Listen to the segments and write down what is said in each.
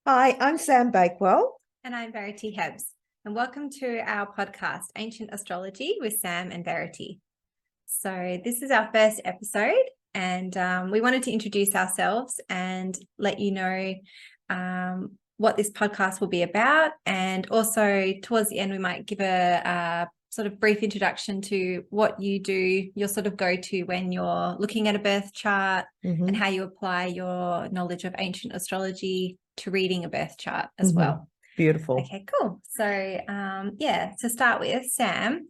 Hi, I'm Sam Bakewell. And I'm Verity Hebbs. And welcome to our podcast, Ancient Astrology with Sam and Verity. So, this is our first episode, and we wanted to introduce ourselves and let you know what this podcast will be about. And also, towards the end, we might give a sort of brief introduction to what you do, your sort of go to when you're looking at a birth chart, and how you apply your knowledge of ancient astrology to reading a birth chart as well. Beautiful. Okay, cool. So, to start with, Sam,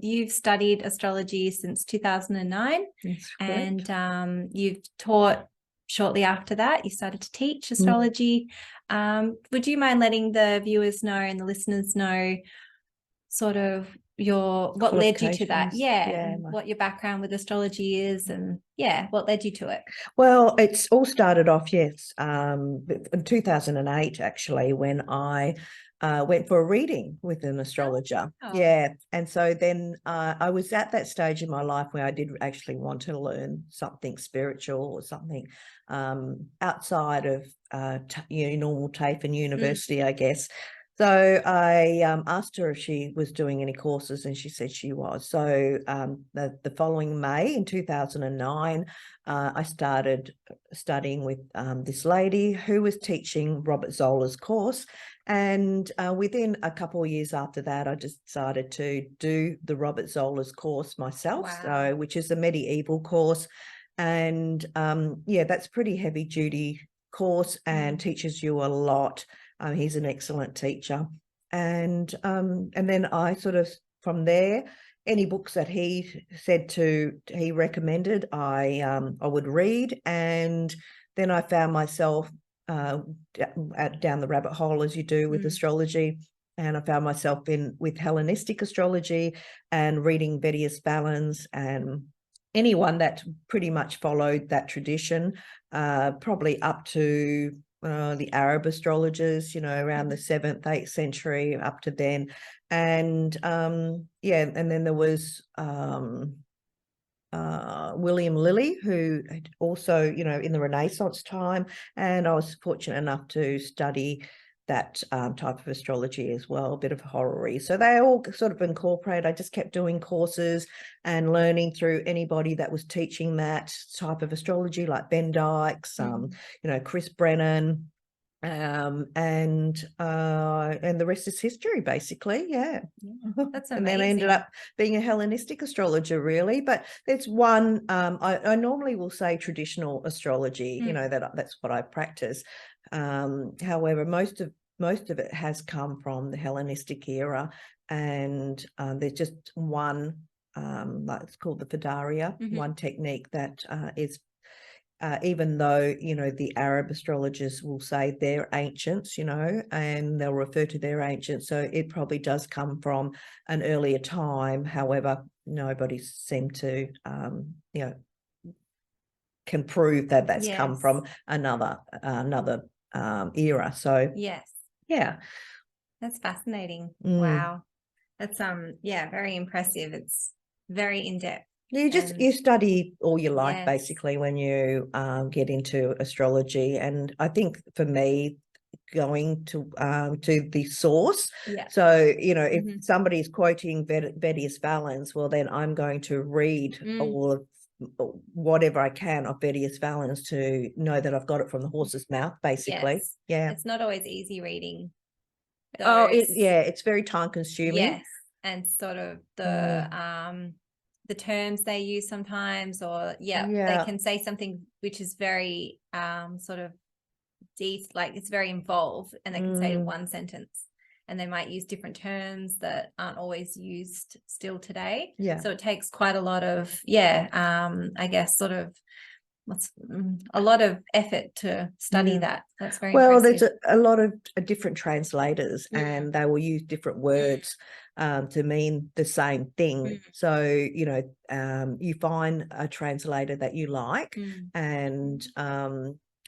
you've studied astrology since 2009. That's and you've taught shortly after that. You started to teach astrology. Would you mind letting the viewers know and the listeners know sort of what led you to that? And what your background with astrology is, and what led you to it? Well, it's all started off, yes, in 2008, actually, when I went for a reading with an astrologer. Oh. Yeah. And so then I was at that stage in my life where I did actually want to learn something spiritual or something outside of normal TAFE and university, I guess. So I asked her if she was doing any courses, and she said she was. So the following May in 2009, I started studying with this lady who was teaching Robert Zola's course. And within a couple of years after that, I just decided to do the Robert Zola's course myself, Wow. which is a medieval course. And that's pretty heavy duty course and teaches you a lot. He's an excellent teacher. And then I sort of, from there, any books that he recommended, I would read. And then I found myself down the rabbit hole, as you do with astrology. And I found myself with Hellenistic astrology and reading Vedic Balance, and anyone that pretty much followed that tradition, probably up to the Arab astrologers, around the 7th, 8th century up to then. And and then there was William Lilly, who also, in the Renaissance time, and I was fortunate enough to study that type of astrology as well, a bit of horary. So they all sort of incorporate. I just kept doing courses and learning through anybody that was teaching that type of astrology, like Ben Dykes, Chris Brennan, and the rest is history, basically. That's amazing. And then I ended up being a Hellenistic astrologer, really. But there's one, I normally will say traditional astrology, that's what I practice. However, most of it has come from the Hellenistic era, and there's just one, it's called the Fidaria, one technique that is, even though, the Arab astrologers will say they're ancients, and they'll refer to their ancients. So it probably does come from an earlier time. However, nobody seemed to, can prove that that's come from another era. So yes, that's fascinating. Wow, that's very impressive. It's very in-depth. You study all your life, basically, when you get into astrology. And I think for me, going to the source. So, if somebody's quoting Vedic Valens, well, then I'm going to read all of whatever I can of Vedic Valens to know that I've got it from the horse's mouth, basically. It's not always easy reading those. It's very time consuming. And sort of the terms they use sometimes, or they can say something which is very sort of deep, like it's very involved, and they can say it in one sentence, and they might use different terms that aren't always used still today. So it takes quite a lot of I guess sort of a lot of effort to study that. That's very impressive. There's a lot of different translators, and they will use different words to mean the same thing. So, you find a translator that you like, and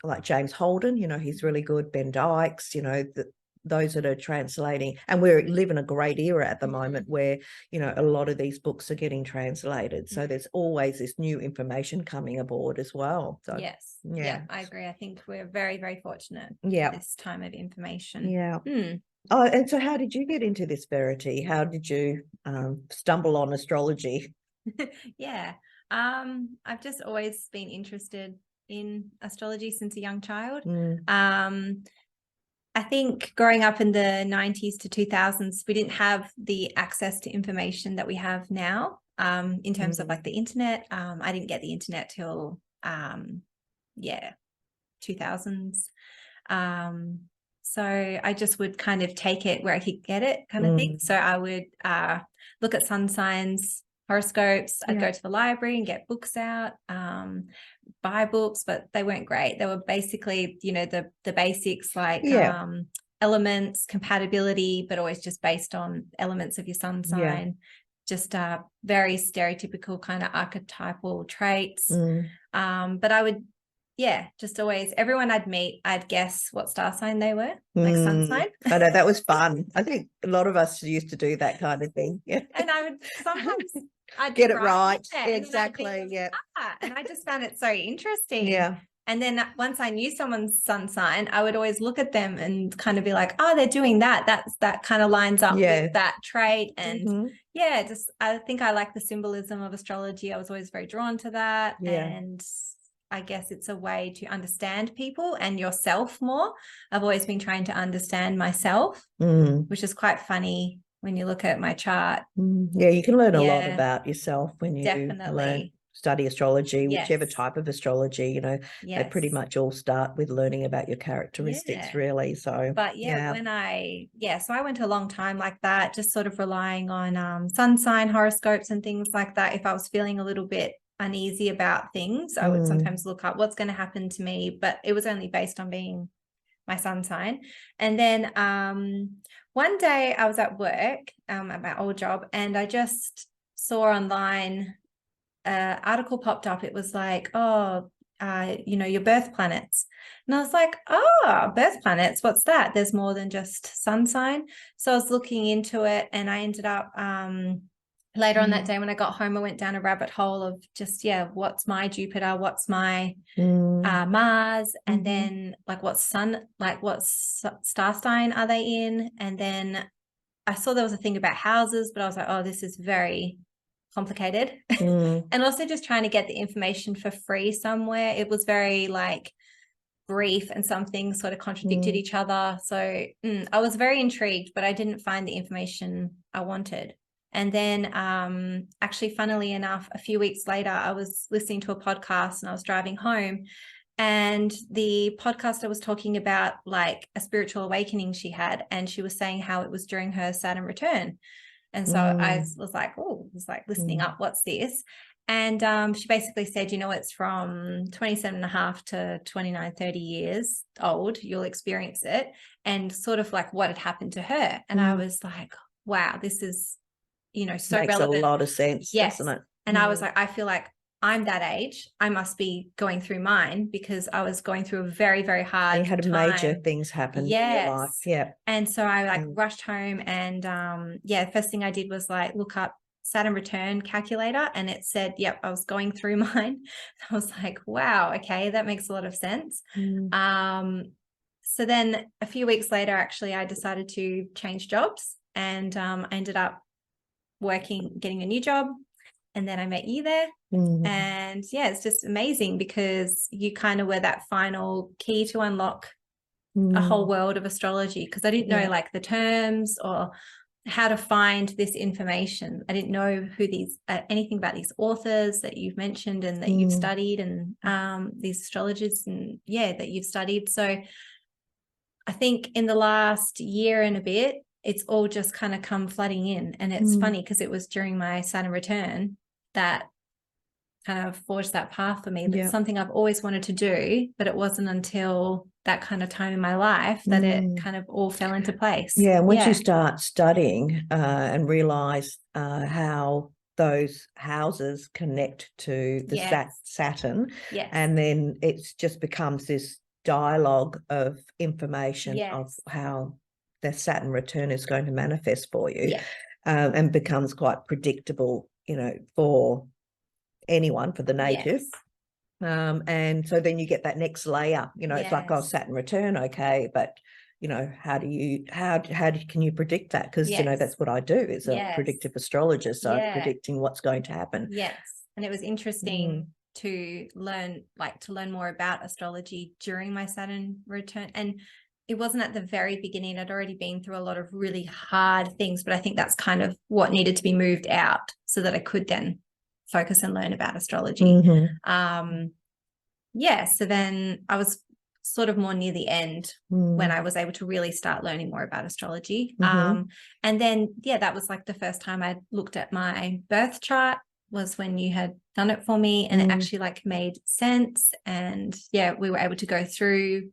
like James Holden, he's really good. Ben Dykes, those that are translating, and we live in a great era at the moment where, you know, a lot of these books are getting translated. So there's always this new information coming aboard as well. So Yes. yeah. Yeah, I agree. I think we're very, very fortunate Yeah. this time of information. Yeah. Mm. Oh, and so how did you get into this, Verity? How did you stumble on astrology? Yeah. I've just always been interested in astrology since a young child. I think growing up in the 90s to 2000s, we didn't have the access to information that we have now, in terms of like the internet. I didn't get the internet till 2000s. So I just would kind of take it where I could get it, kind of thing. So I would look at sun signs, horoscopes. I'd go to the library and get books out, buy books, but they weren't great. They were basically, you know, the basics, like elements, compatibility, but always just based on elements of your sun sign. Just very stereotypical kind of archetypal traits. But I would, just always, everyone I'd meet, I'd guess what star sign they were, like sun sign. I know, that was fun. I think a lot of us used to do that kind of thing. Yeah. And I would sometimes I'd get it right. Exactly. And I just found it so interesting. Yeah. And then once I knew someone's sun sign, I would always look at them and kind of be like, oh, they're doing that. That kind of lines up with that trait. And just, I think I like the symbolism of astrology. I was always very drawn to that. And I guess it's a way to understand people and yourself more. I've always been trying to understand myself, which is quite funny when you look at my chart. Yeah, you can learn a lot about yourself when you study astrology, whichever type of astrology, you know, they pretty much all start with learning about your characteristics, really. So, but when so I went a long time like that, just sort of relying on sun sign horoscopes and things like that. If I was feeling a little bit uneasy about things, I would sometimes look up what's going to happen to me, but it was only based on being my sun sign. And then one day I was at work at my old job, and I just saw online an article popped up. It was like, you know, your birth planets. And I was like, oh, birth planets, what's that? There's more than just sun sign. So I was looking into it, and I ended up later on that day when I got home, I went down a rabbit hole of just, what's my Jupiter, what's my Mars, and then like what sun, like what star sign are they in? And then I saw there was a thing about houses, but I was like, oh, this is very complicated. And also just trying to get the information for free somewhere. It was very like brief, and some things sort of contradicted each other. So I was very intrigued, but I didn't find the information I wanted. And then actually, funnily enough, a few weeks later, I was listening to a podcast and I was driving home, and the podcaster was talking about like a spiritual awakening she had, and she was saying how it was during her Saturn return. And so I was like, listening up, what's this? And she basically said, you know, it's from 27 and a half to 29, 30 years old, you'll experience it, and sort of like what had happened to her. And I was like, wow, this is, you know, so makes relevant. a lot of sense, doesn't it? And I was like, I feel like I'm that age. I must be going through mine, because I was going through a very, very hard time. You had major things happen in your life. Yeah. And so I like rushed home, and the first thing I did was like look up Saturn return calculator, and it said, yep, I was going through mine. I was like, wow, okay, that makes a lot of sense. So then a few weeks later, actually, I decided to change jobs, and I ended up getting a new job, and then I met you there. And it's just amazing, because you kind of were that final key to unlock a whole world of astrology, because I didn't know like the terms or how to find this information. I didn't know who these anything about these authors that you've mentioned and that you've studied, and these astrologers and that you've studied. So I think in the last year and a bit, it's all just kind of come flooding in. And it's funny, because it was during my Saturn return that kind of forged that path for me. That's something I've always wanted to do, but it wasn't until that kind of time in my life that it kind of all fell into place. Yeah, and once you start studying and realize how those houses connect to the Saturn, and then it just becomes this dialogue of information of how the Saturn return is going to manifest for you, Yeah. and becomes quite predictable, for anyone, for the native. Yes. And so then you get that next layer, it's like, oh, Yes. Saturn return, okay, but how can you predict that? Because Yes. that's what I do, is a Yes. predictive astrologer, so I'm Yeah. predicting what's going to happen. Yes. And it was interesting to learn more about astrology during my Saturn return. And it wasn't at the very beginning. I'd already been through a lot of really hard things, but I think that's kind of what needed to be moved out so that I could then focus and learn about astrology. Yeah, so then I was sort of more near the end when I was able to really start learning more about astrology. And then, that was like the first time I looked at my birth chart, was when you had done it for me, and it actually like made sense. And we were able to go through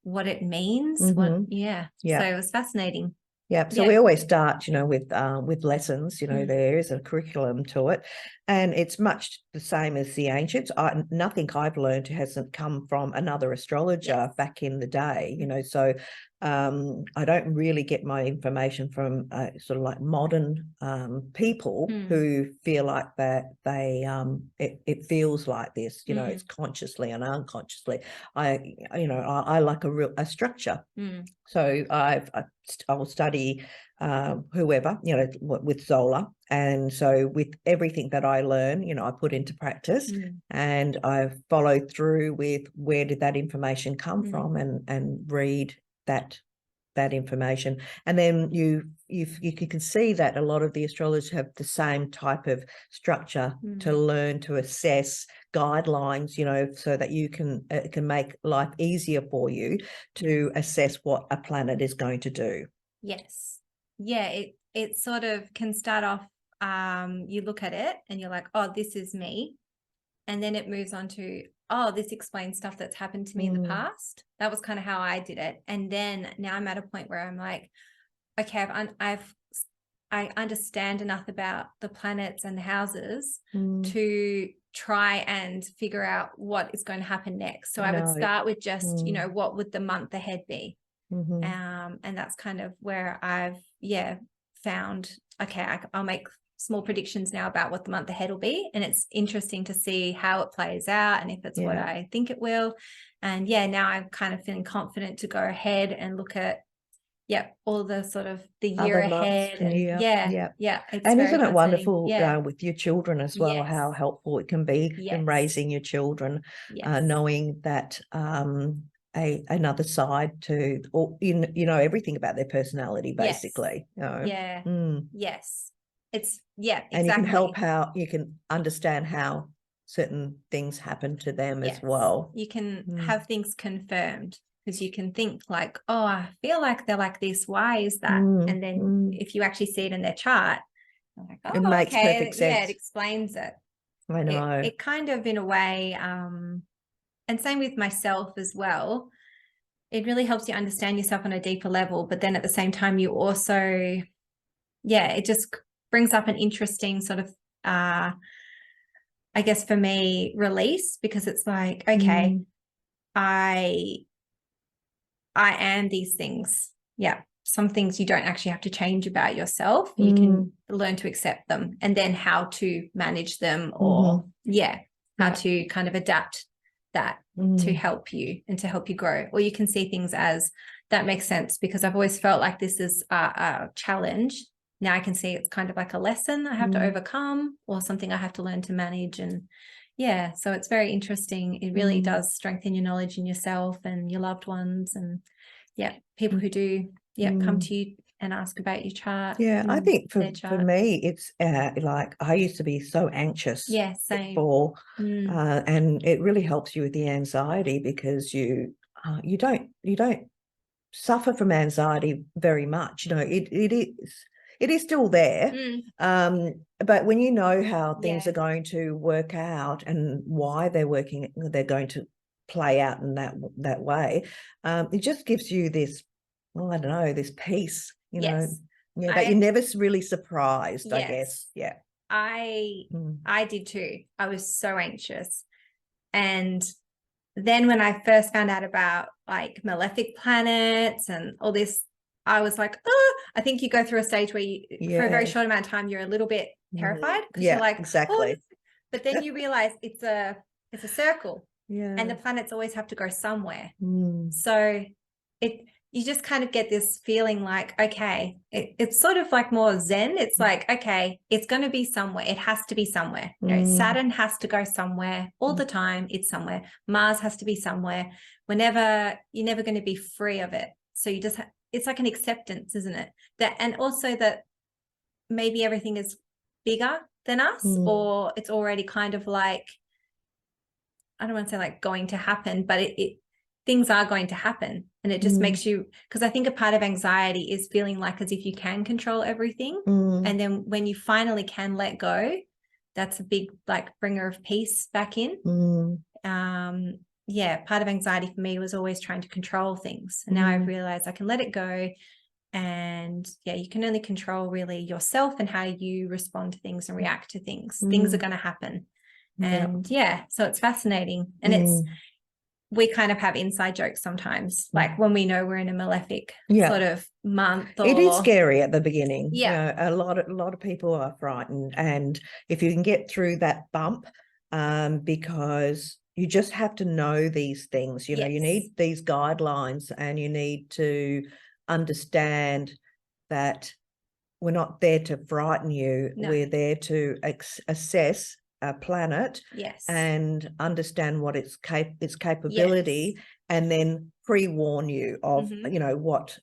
what it means. So it was fascinating. Yeah. So we always start, with lessons, there is a curriculum to it, and it's much the same as the ancients. Nothing I've learned hasn't come from another astrologer back in the day, so I don't really get my information from sort of like modern people who feel like that it feels like this, it's consciously and unconsciously. I like a structure. So I will study whoever, with Zola. And so with everything that I learn, I put into practice, and I follow through with where did that information come from, and read that information. And then you can see that a lot of the astrologers have the same type of structure to learn to assess guidelines, so that you can it can make life easier for you to assess what a planet is going to do. Yes. Yeah, it sort of can start off, you look at it and you're like, oh, this is me. And then it moves on to, oh, this explains stuff that's happened to me in the past. That was kind of how I did it. And then now I'm at a point where I'm like, okay, I understand enough about the planets and the houses to try and figure out what is going to happen next. So I would start with just, what would the month ahead be? And that's kind of where I've, found, okay, I'll make small predictions now about what the month ahead will be. And it's interesting to see how it plays out and if it's what I think it will. And now I'm kind of feeling confident to go ahead and look at, all the sort of the year ahead. And and isn't it wonderful with your children as well, how helpful it can be in raising your children, knowing that another side to, or everything about their personality, basically. Yes. It's exactly. And you can help how you can understand how certain things happen to them as well. You can have things confirmed, because you can think like, oh, I feel like they're like this. Why is that? And then if you actually see it in their chart, you're like, oh, it makes perfect sense. Yeah, it explains it. I know. It kind of, in a way, and same with myself as well. It really helps you understand yourself on a deeper level. But then at the same time, you also, it just brings up an interesting sort of, I guess for me, release, because it's like, okay, I am these things. Yeah. Some things you don't actually have to change about yourself. You can learn to accept them, and then how to manage them, or how to kind of adapt that to help you and to help you grow. Or you can see things as, that makes sense, because I've always felt like this is a challenge. Now I can see it's kind of like a lesson I have to overcome, or something I have to learn to manage. And so it's very interesting. It really does strengthen your knowledge in yourself and your loved ones, and people who do come to you and ask about your chart. I think for me, it's like, I used to be so anxious before, and it really helps you with the anxiety, because you don't suffer from anxiety very much. It is still there, but when you know how things are going to work out and why they're going to play out in that way, it just gives you this, well, I don't know, this peace, that you're never really surprised, I guess. I did too. I was so anxious. And then when I first found out about like malefic planets and all this, I was like, oh, I think you go through a stage where you, for a very Yeah. short amount of time, you're a little bit terrified because Yeah, you're like, exactly. oh, but then you realize it's a circle, and Yeah. the planets always have to go somewhere. Mm. So you just kind of get this feeling like, okay, it's sort of like more Zen. It's like, okay, it's going to be somewhere. It has to be somewhere. You know, Saturn has to go somewhere all the time. It's somewhere. Mars has to be somewhere. You're never going to be free of it. So you just, it's like an acceptance, isn't it? That, and also that maybe everything is bigger than us, or it's already kind of like, I don't want to say like going to happen, but things are going to happen. And it just makes you, because I think a part of anxiety is feeling like as if you can control everything. And then when you finally can let go, that's a big like bringer of peace back in. Yeah, part of anxiety for me was always trying to control things. And now I've realized I can let it go. And yeah, you can only control really yourself and how you respond to things and react to things. Things are going to happen. And yeah, so it's fascinating. And we kind of have inside jokes sometimes, like when we know we're in a malefic sort of month. It is scary at the beginning. Yeah. A lot of people are frightened. And if you can get through that bump, because you just have to know these things, you know, you need these guidelines, and you need to understand that we're not there to frighten you. No. We're there to assess a planet and understand what its capability, and then pre-warn you of you know what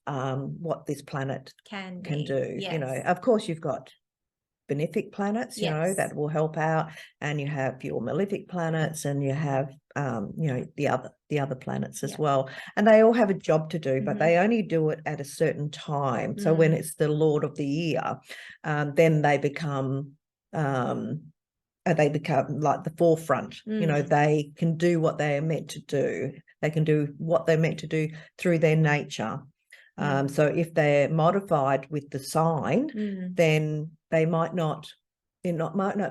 this planet can do. You know, of course you've got benefic planets, you know, that will help out, and you have your malefic planets, and you have you know, the other planets as well, and they all have a job to do, but they only do it at a certain time. So when it's the Lord of the Year, then they become like the forefront. You know, they can do what they are meant to do. They can do what they're meant to do through their nature. So if they're modified with the sign, then they might not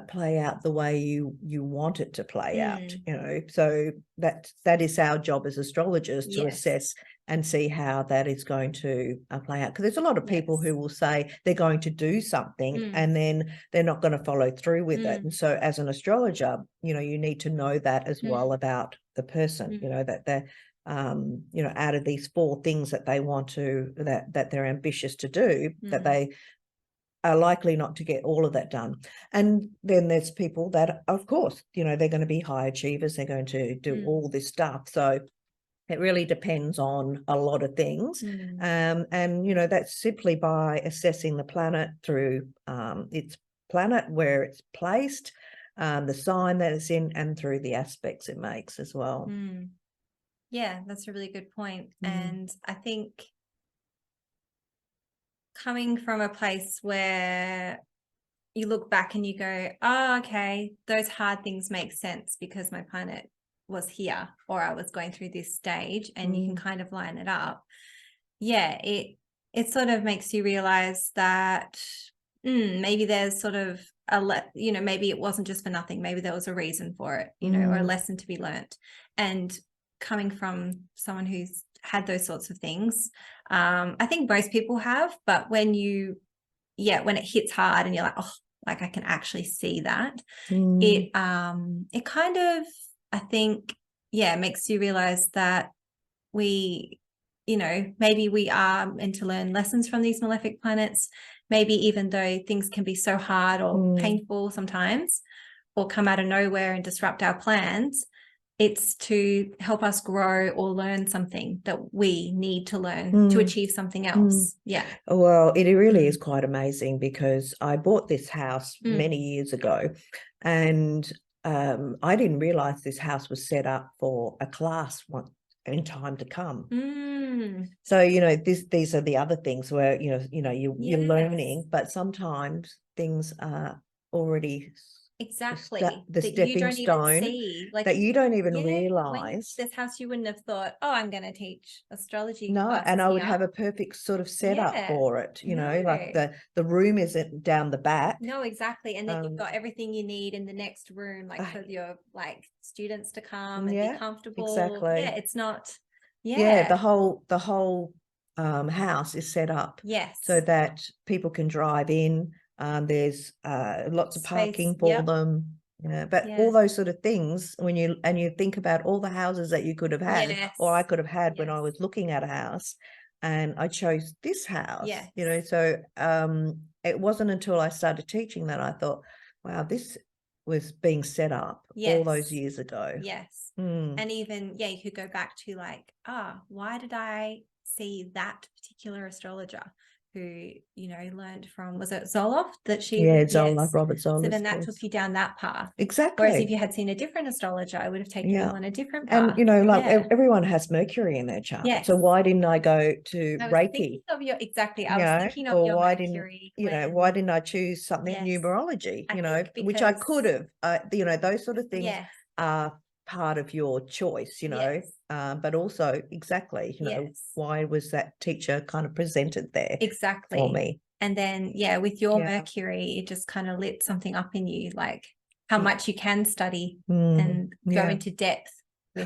play out the way you want it to play out, you know. So that is our job as astrologers, to assess and see how that is going to play out, because there's a lot of people who will say they're going to do something and then they're not going to follow through with it. And so as an astrologer, you know, you need to know that as well about the person, you know, that they're you know, out of these 4 things that they want to, that they're ambitious to do, that they are likely not to get all of that done. And then there's people that, of course, you know, they're going to be high achievers. They're going to do all this stuff. So it really depends on a lot of things. And, you know, that's simply by assessing the planet through its planet, where it's placed, the sign that it's in, and through the aspects it makes as well. Yeah, that's a really good point. And I think coming from a place where you look back and you go, oh, okay, those hard things make sense because my planet was here, or I was going through this stage, and you can kind of line it up. Yeah, it sort of makes you realize that maybe there's sort of you know, maybe it wasn't just for nothing. Maybe there was a reason for it, you know, or a lesson to be learnt. And coming from someone who's had those sorts of things, I think most people have, but when when it hits hard and you're like, oh, like I can actually see that, it kind of, I think, makes you realize that we, you know, maybe we are meant to learn lessons from these malefic planets, maybe even though things can be so hard or painful sometimes, or come out of nowhere and disrupt our plans. It's to help us grow or learn something that we need to learn to achieve something else. Yeah. Well, it really is quite amazing, because I bought this house many years ago, and I didn't realize this house was set up for a class in time to come. So, you know, these are the other things where, you're learning, but sometimes things are already the stepping stone that you don't even realize. This house, you wouldn't have thought, oh, I'm going to teach astrology. No, and I would have a perfect sort of setup for it, you know, like the room isn't down the back. No, exactly. And then you've got everything you need in the next room, like for your like students to come and be comfortable. Exactly. Yeah, it's not. The whole house is set up Yes. so that people can drive in. There's lots of parking for them. Yeah, but all those sort of things, when you think about all the houses that you could have had, or I could have had when I was looking at a house, and I chose this house, you know. So it wasn't until I started teaching that I thought, wow, this was being set up all those years ago. Yes. And even, you could go back to like, why did I see that particular astrologer who, you know, learned from, was it Zoloft that she? Yeah, Zoloft, Robert Zoloft. So then that took you down that path. Exactly. Whereas if you had seen a different astrologer, I would have taken you on a different path. And, you know, like everyone has Mercury in their chart. Yes. So why didn't I go to I was Reiki? thinking of your, exactly. I was thinking of your Mercury. Why didn't I choose something numerology, you know, which I could have, you know, those sort of things are part of your choice, you know, but also exactly, you know, why was that teacher kind of presented there for me? And then, with your Mercury, it just kind of lit something up in you, like how much you can study and go into depth.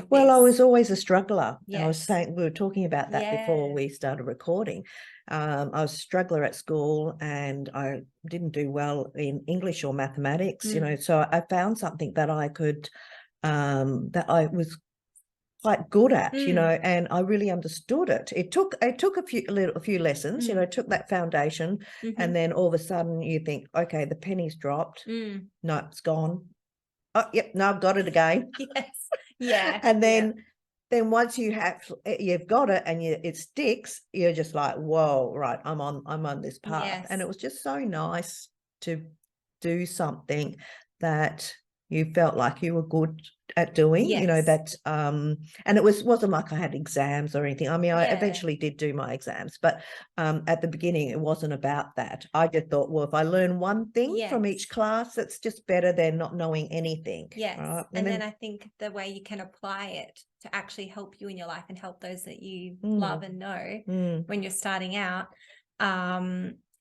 Well, I was always a struggler. I was saying, we were talking about that before we started recording. I was a struggler at school and I didn't do well in English or mathematics, you know, so I found something that I could, that I was quite good at, you know, and I really understood it. It took a few lessons, you know, took that foundation, and then all of a sudden you think, okay, the penny's dropped. No, it's gone. Oh, yep, no, I've got it again. And then once you've got it and it sticks, you're just like, whoa, right, I'm on this path. And it was just so nice to do something that you felt like you were good at doing, you know, that and it wasn't like I had exams or anything. I mean, I eventually did do my exams, but at the beginning it wasn't about that. I just thought, well, if I learn one thing from each class, it's just better than not knowing anything. Right? And then I think the way you can apply it to actually help you in your life and help those that you love and know when you're starting out,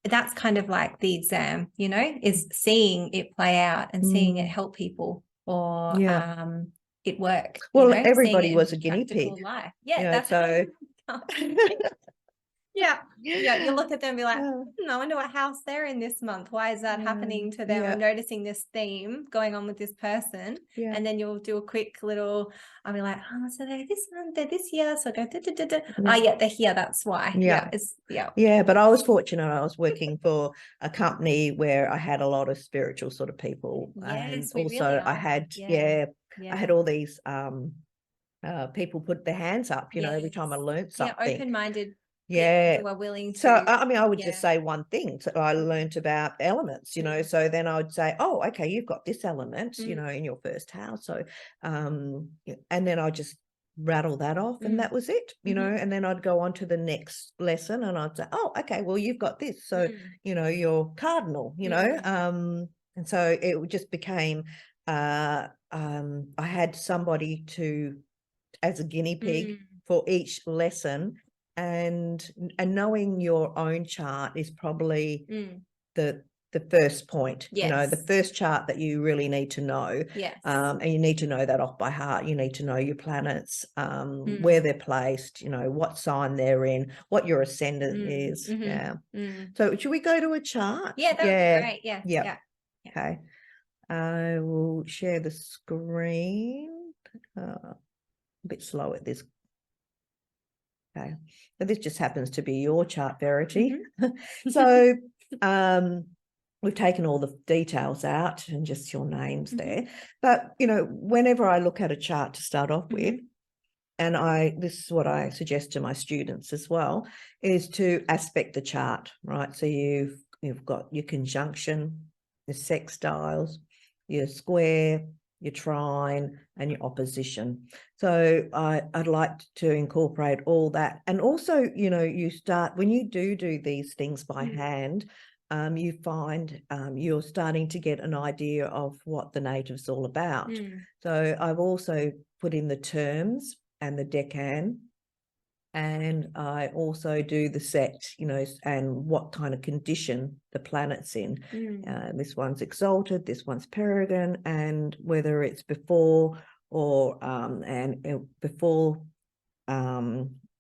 that's kind of like the exam, you know, is seeing it play out and seeing it help people or it work. Well, you know, everybody was a guinea pig. Life. That's so. You look at them and be like, I wonder what house they're in this month. Why is that happening to them? I'm noticing this theme going on with this person. And then you'll do a quick little, I'll be like, so they're this month, they're this year. So I go, they're here. That's why. But I was fortunate. I was working for a company where I had a lot of spiritual sort of people. And also I had, I had all these people put their hands up, you know, every time I learned something. Open-minded. Who are willing to. So I mean, I would just say one thing. So I learned about elements, you know. So then I would say, oh, okay, you've got this element, you know, in your first house. So and then I just rattle that off, and that was it, you know. And then I'd go on to the next lesson, and I'd say, oh, okay, well, you've got this. So you know, you're cardinal, you know. And so it just became. I had somebody as a guinea pig for each lesson. And knowing your own chart is probably the first point, you know, the first chart that you really need to know. And you need to know that off by heart. You need to know your planets, where they're placed, you know, what sign they're in, what your ascendant is. So should we go to a chart? That would be great. Yeah. Okay. I will share the screen. A bit slow at this. Okay, so this just happens to be your chart, Verity. So we've taken all the details out and just your names there. But, you know, whenever I look at a chart to start off with, and this is what I suggest to my students as well, is to aspect the chart, right? So you've got your conjunction, your sextiles, your square, your trine, and your opposition. So I'd like to incorporate all that. And also, you know, when you do these things by hand, you find you're starting to get an idea of what the native's all about. So I've also put in the terms and the decan, and I also do the sect, you know, and what kind of condition the planet's in. This one's exalted, this one's peregrine, and whether it's before or before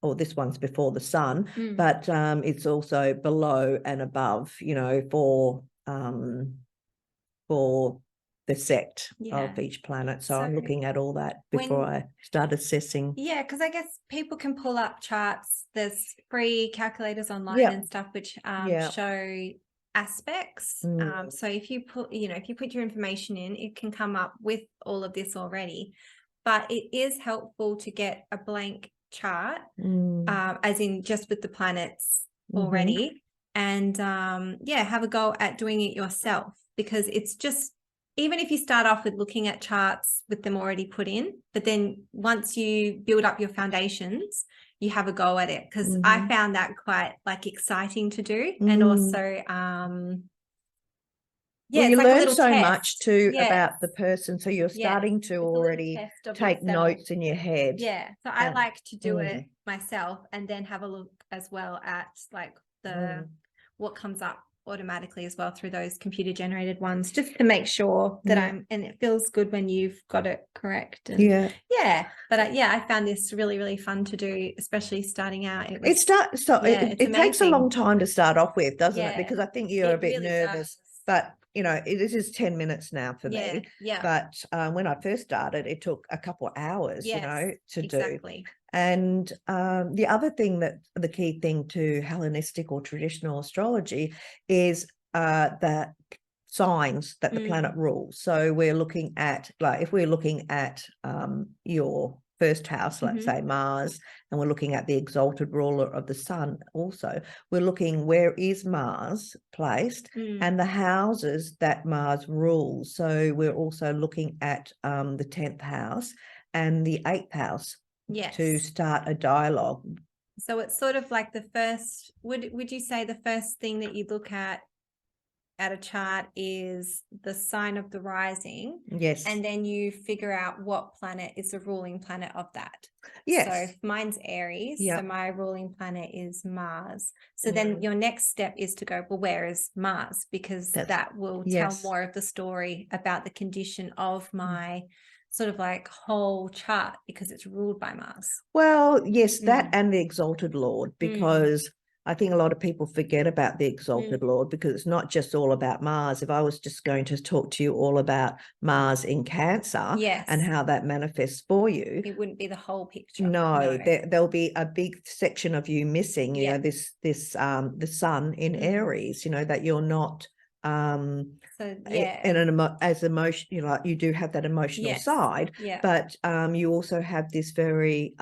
or this one's before the sun, Mm. but it's also below and above, you know, for the sect of each planet. So I'm looking at all that before I start assessing. Yeah, because I guess people can pull up charts. There's free calculators online and stuff which show aspects. So if you put, if you put your information in, it can come up with all of this already. But it is helpful to get a blank chart, as in just with the planets already, and have a go at doing it yourself, because it's just, even if you start off with looking at charts with them already put in, but then once you build up your foundations, you have a go at it, because I found that quite like exciting to do. And also well, you like learn so much too Yes. about the person, so you're starting to already take notes in your head. So I like to do it myself and then have a look as well at like the what comes up automatically as well through those computer generated ones, just to make sure that and it feels good when you've got it correct. And but I found this really, really fun to do, especially starting out. It takes a long time to start off with, doesn't it? Because I think you're a bit really nervous, but this is 10 minutes now for me. But when I first started, it took a couple of hours, to do. And the other thing, that the key thing to Hellenistic or traditional astrology is that signs that the planet rules. So we're looking at, like, if we're looking at your first house, let's say Mars, and we're looking at the exalted ruler of the sun also, we're looking, where is Mars placed and the houses that Mars rules. So we're also looking at the 10th house and the 8th house to start a dialogue. So it's sort of like the first, would you say the first thing that you look at a chart is the sign of the rising? Yes. And then you figure out what planet is the ruling planet of that. Yes. So mine's Aries. Yep. So my ruling planet is Mars. So then your next step is to go, well, where is Mars? Because that will tell more of the story about the condition of my sort of like whole chart, because it's ruled by Mars. Well, yes, that and the exalted Lord, because I think a lot of people forget about the exalted Lord, because it's not just all about Mars. If I was just going to talk to you all about Mars in Cancer and how that manifests for you, it wouldn't be the whole picture. No. There'll be a big section of you missing, the sun in Aries, that you're not as emotion, you do have that emotional side, but you also have this very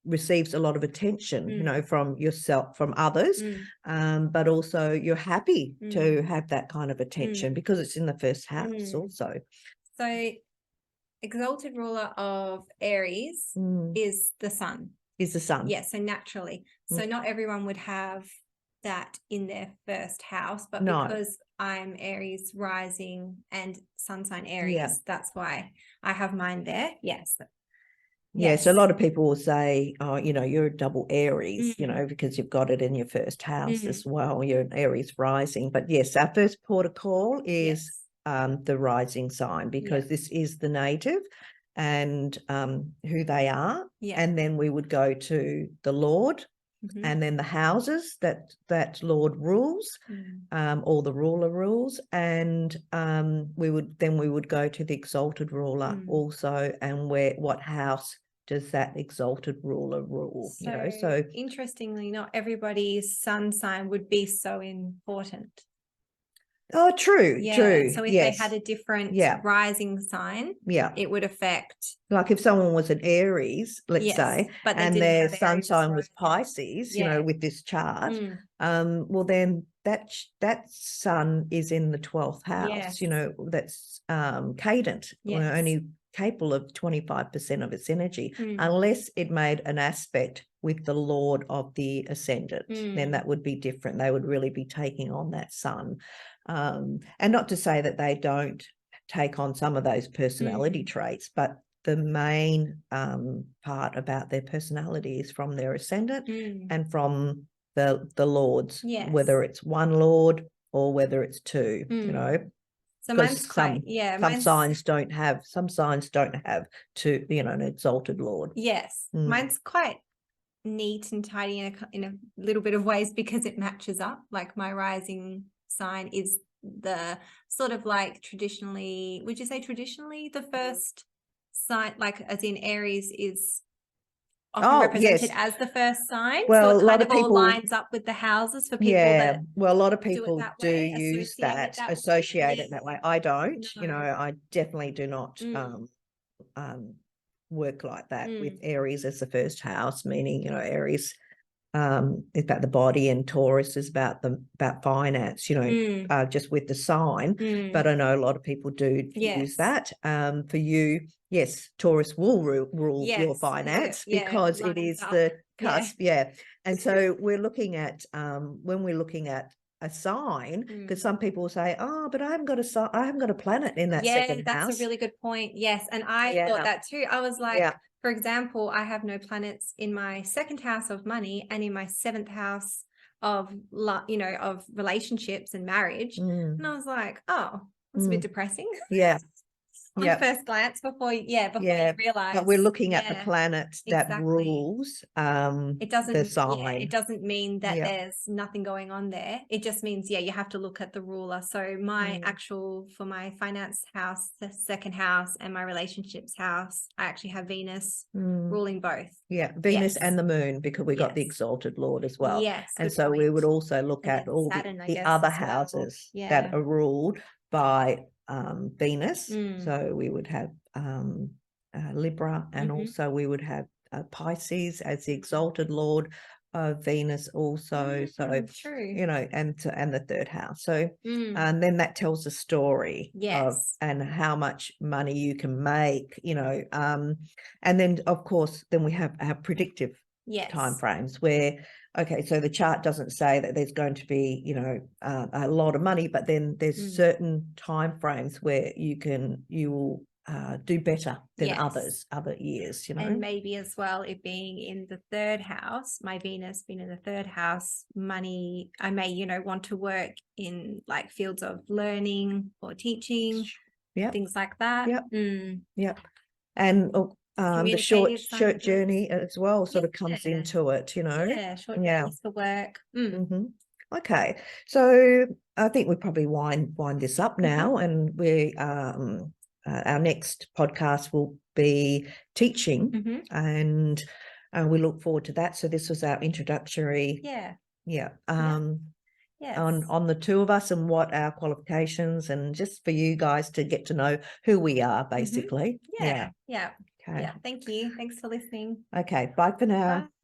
receives a lot of attention, from yourself, from others, but also you're happy to have that kind of attention because it's in the first house also. So exalted ruler of Aries is the sun. So naturally. So not everyone would have that in their first house, but because I'm Aries rising and sun sign Aries, that's why I have mine there. Yes, a lot of people will say, oh, you're a double Aries, because you've got it in your first house as well. You're an Aries rising. But yes, our first port of call is the rising sign, because this is the native and who they are. And then we would go to the Lord, and then the houses that Lord rules, or the ruler rules, and we would go to the exalted ruler also, and what house does that exalted ruler rule? So interestingly, not everybody's sun sign would be so important. Oh, true. So if they had a different rising sign, it would affect. Like if someone was an Aries, let's say, but and their sun sign was Pisces, with this chart, well, then that sun is in the 12th house, that's cadent, only capable of 25% of its energy, unless it made an aspect with the Lord of the ascendant, then that would be different. They would really be taking on that sun. And not to say that they don't take on some of those personality traits, but the main part about their personality is from their ascendant and from the lords, whether it's one lord or whether it's two, So because mine's quite, yeah, some mine's, signs don't have to, an exalted Lord. yes, mine's quite neat and tidy in a little bit of ways because it matches up. Like my rising sign is the sort of like traditionally, would you say traditionally the first sign, like as in Aries is often represented as the first sign. Well, so it a lot kind of of all people, lines up with the houses for people that well, a lot of do it people that do way, use associate it that, that way. associate it that way. I don't, No. I definitely do not work like that with Aries as the first house, meaning, Aries is about the body and Taurus is about finance, just with the sign. But I know a lot of people do use that. For you, yes, Taurus will rule your finance because it is the cusp. And so we're looking at when we're looking at a sign, because some people say, oh, but I haven't got a planet in that second house. That's a really good point. Yes. And I thought that too. I was like, for example, I have no planets in my second house of money and in my seventh house of of relationships and marriage. And I was like, oh, that's a bit depressing. On first glance before you realize. But we're looking at the planet that rules it doesn't the sign. it doesn't mean that there's nothing going on there. It just means you have to look at the ruler. So my for my finance house, the second house, and my relationships house, I actually have Venus ruling both. Venus and the moon, because we got the exalted Lord as well. And so we would also look at all Saturn, the other houses that are ruled by Venus. So we would have Libra, and also we would have Pisces as the exalted Lord of Venus also. So true. and the third house. So and then that tells the story of and how much money you can make, and then of course then we have our predictive time frames where so the chart doesn't say that there's going to be a lot of money, but then there's certain time frames where you will do better than other years, and maybe as well, it being in the third house, my Venus being in the third house, money, I may want to work in like fields of learning or teaching, things like that. And the short journey as well sort of comes into it, short journeys for work. Okay, so I think we probably wind this up now, and we our next podcast will be teaching, and we look forward to that. So this was our introductory on the two of us and what our qualifications, and just for you guys to get to know who we are, basically. Okay. Thank you. Thanks for listening. Okay, bye for now. Bye.